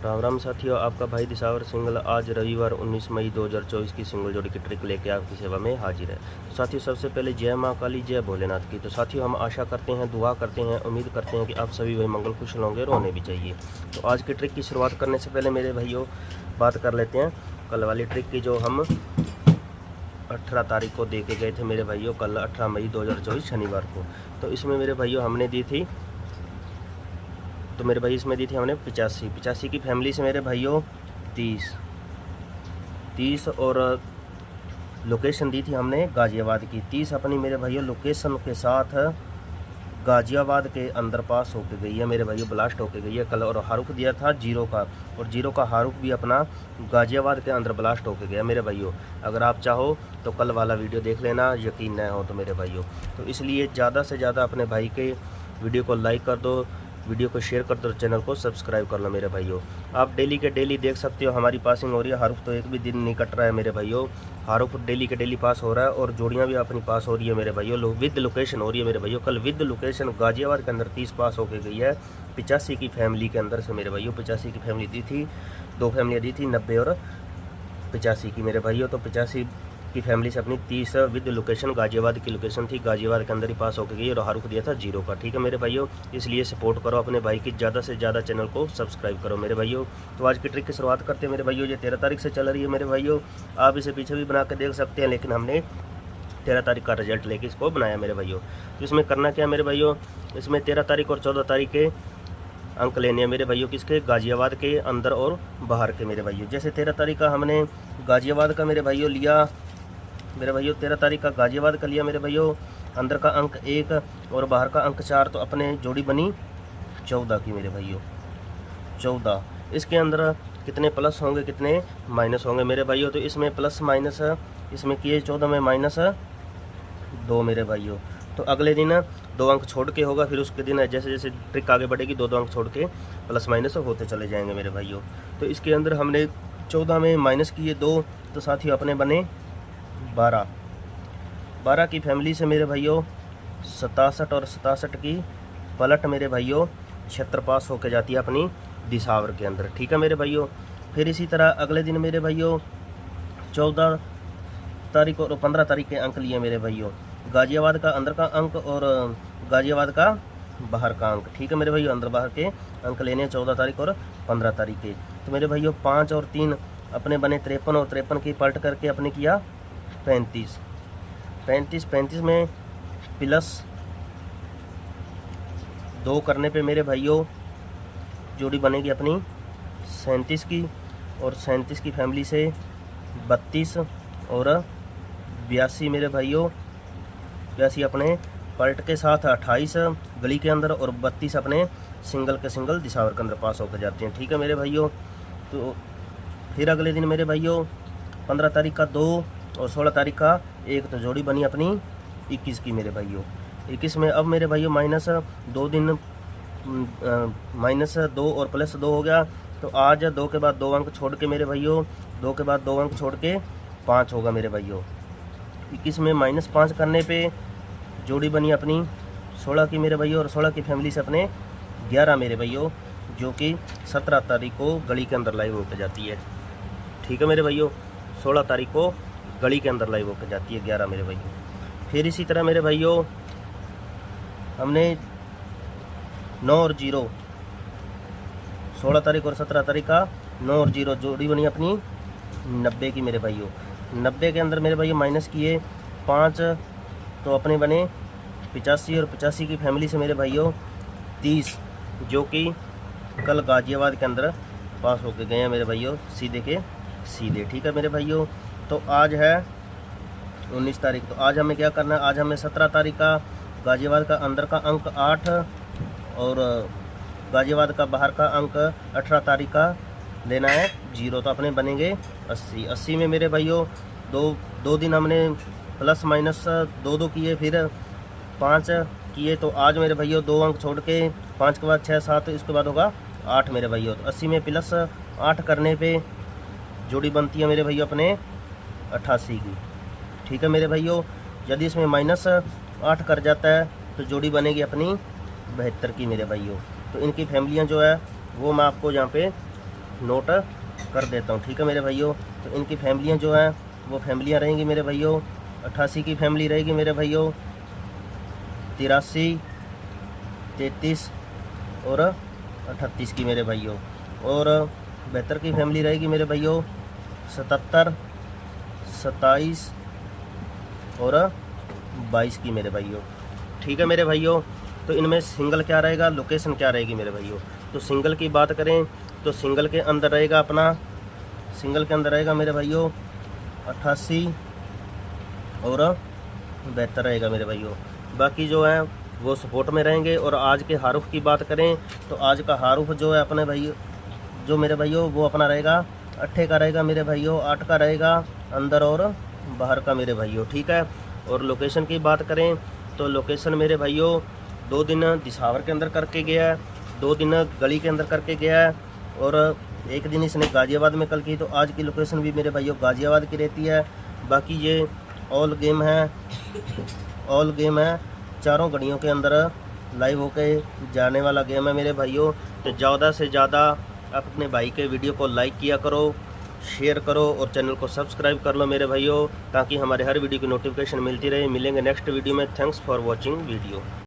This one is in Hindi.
राम राम साथियों, आपका भाई दिसावर सिंगल आज रविवार 19 मई 2024 की सिंगल जोड़ी की ट्रिक लेके आपकी सेवा में हाजिर है। तो साथियों, सबसे पहले जय माँ काली, जय भोलेनाथ की। तो साथियों, हम आशा करते हैं, दुआ करते हैं, उम्मीद करते हैं कि आप सभी भाई मंगल कुशल होंगे और होने भी चाहिए। तो आज की ट्रिक की शुरुआत करने से पहले मेरे भाइयों बात कर लेते हैं कल वाली ट्रिक की, जो हम 18 तारीख को दे के गए थे मेरे भाइयों, कल 18 मई 2024 शनिवार को। तो इसमें मेरे भाइयों हमने दी थी, तो मेरे भाई इसमें दी थी हमने 85 की फैमिली से मेरे भाइयों 30 और लोकेशन दी थी हमने गाज़ियाबाद की। 30 अपनी मेरे भाइयों लोकेशन के साथ गाज़ियाबाद के अंदर पास होके गई है मेरे भाइयों, ब्लास्ट होके गई है कल। और हारुफ दिया था 0 का, और 0 का हारुफ भी अपना गाज़ियाबाद के अंदर ब्लास्ट होके गया मेरे भाइयों। अगर आप चाहो तो कल वाला वीडियो देख लेना, यकीन न हो तो मेरे भाइयों। तो इसलिए ज़्यादा से ज़्यादा अपने भाई के वीडियो को लाइक कर दो, वीडियो को शेयर कर दो, चैनल को सब्सक्राइब कर लो मेरे भाइयों। आप डेली के डेली देख सकते हो हमारी पासिंग हो रही है। हारुफ तो एक भी दिन नहीं कट रहा है मेरे भाइयों, हारुफ डेली के डेली पास हो रहा है, और जोड़ियां भी अपनी पास हो रही है मेरे भाइयों, विद लोकेशन हो रही है मेरे भाइयों। कल विद लोकेशन गाज़ियाबाद के अंदर 30 पास होके गई है 85 की फैमिली के अंदर से मेरे भाइयों। 85 की फैमिली दी थी, 2 फैमिलियाँ दी थी 90 और 85 की मेरे भाइयों। तो 85 की फैमिली से अपनी 30 विद लोकेशन गाज़ियाबाद की लोकेशन थी, गाज़ियाबाद के अंदर ही पास होकर गई, और हारुफ दिया था 0 का। ठीक है मेरे भाइयों, इसलिए सपोर्ट करो अपने भाई की, ज़्यादा से ज़्यादा चैनल को सब्सक्राइब करो मेरे भाइयों। तो आज की ट्रिक की शुरुआत करते हैं मेरे भाइयों। ये 13 तारीख से चल रही है मेरे भाइयों, आप इसे पीछे भी बना के देख सकते हैं, लेकिन हमने 13 तारीख का रिजल्ट लेके इसको बनाया मेरे भाइयों। तो इसमें करना क्या है मेरे भाइयों, इसमें 13 तारीख और 14 तारीख के अंक लेने हैं मेरे भाइयों, किसके, गाज़ियाबाद के अंदर और बाहर के मेरे भाइयों। जैसे 13 तारीख का हमने गाज़ियाबाद का मेरे भाइयों लिया मेरे भाइयों, 13 तारीख का गाज़ियाबाद का लिया मेरे भाइयों, अंदर का अंक 1 और बाहर का अंक 4, तो अपने जोड़ी बनी 14 की मेरे भाइयों, 14। इसके अंदर कितने प्लस होंगे कितने माइनस होंगे मेरे भाइयों, तो इसमें प्लस माइनस इसमें किए 14 में -2 मेरे भाइयों। तो अगले दिन 2 अंक छोड़ के होगा, फिर उसके दिन जैसे जैसे ट्रिक आगे बढ़ेगी 2 अंक छोड़ के प्लस माइनस होते चले जाएंगे मेरे भाइयों। तो इसके अंदर हमने 14 में माइनस किए 2, तो साथ ही अपने बने 12 की फैमिली से मेरे भाइयों 67 और 67 की पलट मेरे भाइयों 76 पास होके जाती है अपनी दिसावर के अंदर। ठीक है मेरे भाइयों। फिर इसी तरह अगले दिन मेरे भाइयों 14 तारीख और 15 तारीख के अंक लिए मेरे भाइयों, गाज़ियाबाद का अंदर का अंक और गाज़ियाबाद का बाहर का अंक। ठीक है मेरे भाइयों, अंदर बाहर के अंक लेने हैं 14 तारीख और 15 तारीख के। तो मेरे भाइयों 5 और 3 अपने बने 53, और 53 की पलट करके अपने किया 35 में प्लस 2 करने पे मेरे भाइयों जोड़ी बनेगी अपनी 37 की, और 37 की फैमिली से 32 और 82 मेरे भाइयों, 82 अपने पलट के साथ 28 गली के अंदर, और 32 अपने सिंगल के सिंगल दिसावर के अंदर पास होकर जाते हैं। ठीक है मेरे भाइयों। तो फिर अगले दिन मेरे भाइयों 15 तारीख का 2 और 16 तारीख का 1, तो जोड़ी बनी अपनी 21 की मेरे भाइयों। 21 में अब मेरे भाइयों -2 दिन -2 और +2 हो गया, तो आज 2 के बाद 2 अंक छोड़ के मेरे भाइयों, 2 के बाद 2 अंक छोड़ के 5 होगा मेरे भाइयों। 21 में -5 करने पे जोड़ी बनी अपनी 16 की मेरे भाइयों, और 16 की फैमिली से अपने 11 मेरे भाइयों, जो कि 17 तारीख को गली के अंदर लाइव होकर जाती है। ठीक है मेरे भाइयों, 16 तारीख को गली के अंदर लाइव होकर जाती है 11 मेरे भाइयों। फिर इसी तरह मेरे भाइयों हमने 9 और 0, 16 तारीख और 17 तारीख का 9 और 0 जोड़ी बनी अपनी 90 की मेरे भाइयों। 90 के अंदर मेरे भाइयों माइनस किए 5, तो अपने बने 85, और 85 की फैमिली से मेरे भाइयों 30, जो कि कल गाज़ियाबाद के अंदर पास होके गए हैं मेरे भाइयों, सीधे के सीधे। ठीक है मेरे भाइयों। तो आज है 19 तारीख, तो आज हमें क्या करना है, आज हमें 17 तारीख का गाज़ियाबाद का अंदर का अंक 8 और गाज़ियाबाद का बाहर का अंक 18 तारीख का लेना है 0, तो अपने बनेंगे 80 में मेरे भाइयों 2 दिन हमने प्लस माइनस 2 किए, फिर 5 किए, तो आज मेरे भाइयों 2 अंक छोड़ के 5 के बाद 6 7, इसके बाद होगा 8 मेरे भाइयों। तो 80 में प्लस 8 करने पे जोड़ी बनती है मेरे भाइयों अपने 88 की। ठीक है मेरे भाइयों। यदि इसमें -8 कर जाता है तो जोड़ी बनेगी अपनी 72 की मेरे भाइयों। तो इनकी फैमिलियां जो है वो मैं आपको यहाँ पे नोट कर देता हूँ, ठीक है मेरे भाइयों। तो इनकी फैमिलियाँ जो हैं वो फैमिलियाँ रहेंगी मेरे भाइयों। 88 की फैमिली रहेगी मेरे भाइयों, 83, 33 और 38 की मेरे भाइयों, और 72 की फैमिली रहेगी मेरे भाइयों, 77, 27 और 22 की मेरे भाइयों, ठीक है मेरे भाइयों। तो इनमें सिंगल क्या रहेगा, लोकेशन क्या रहेगी मेरे भाइयों। तो सिंगल की बात करें तो सिंगल के अंदर रहेगा अपना, सिंगल के अंदर रहेगा मेरे भाइयों 88 और 72 रहेगा मेरे भाइयों। बाकी जो है वो सपोर्ट में रहेंगे। और आज के हारुफ की बात करें तो आज का हारुफ जो है अपने भाई जो मेरे भाइयों वो अपना रहेगा 8 का रहेगा मेरे भाइयों, 8 का रहेगा अंदर और बाहर का मेरे भाइयों, ठीक है। और लोकेशन की बात करें तो लोकेशन मेरे भाइयों 2 दिन दिसावर के अंदर करके गया है, 2 दिन गली के अंदर करके गया है, और 1 दिन इसने गाज़ियाबाद में कल की। तो आज की लोकेशन भी मेरे भाइयों गाज़ियाबाद की रहती है। बाकी ये ऑल गेम है, ऑल गेम है, चारों घड़ियों के अंदर लाइव होके जाने वाला गेम है मेरे भाइयों। तो ज़्यादा से ज़्यादा अपने भाई के वीडियो को लाइक किया करो, शेयर करो और चैनल को सब्सक्राइब कर लो मेरे भाइयों, ताकि हमारे हर वीडियो की नोटिफिकेशन मिलती रहे। मिलेंगे नेक्स्ट वीडियो में। Thanks for watching video.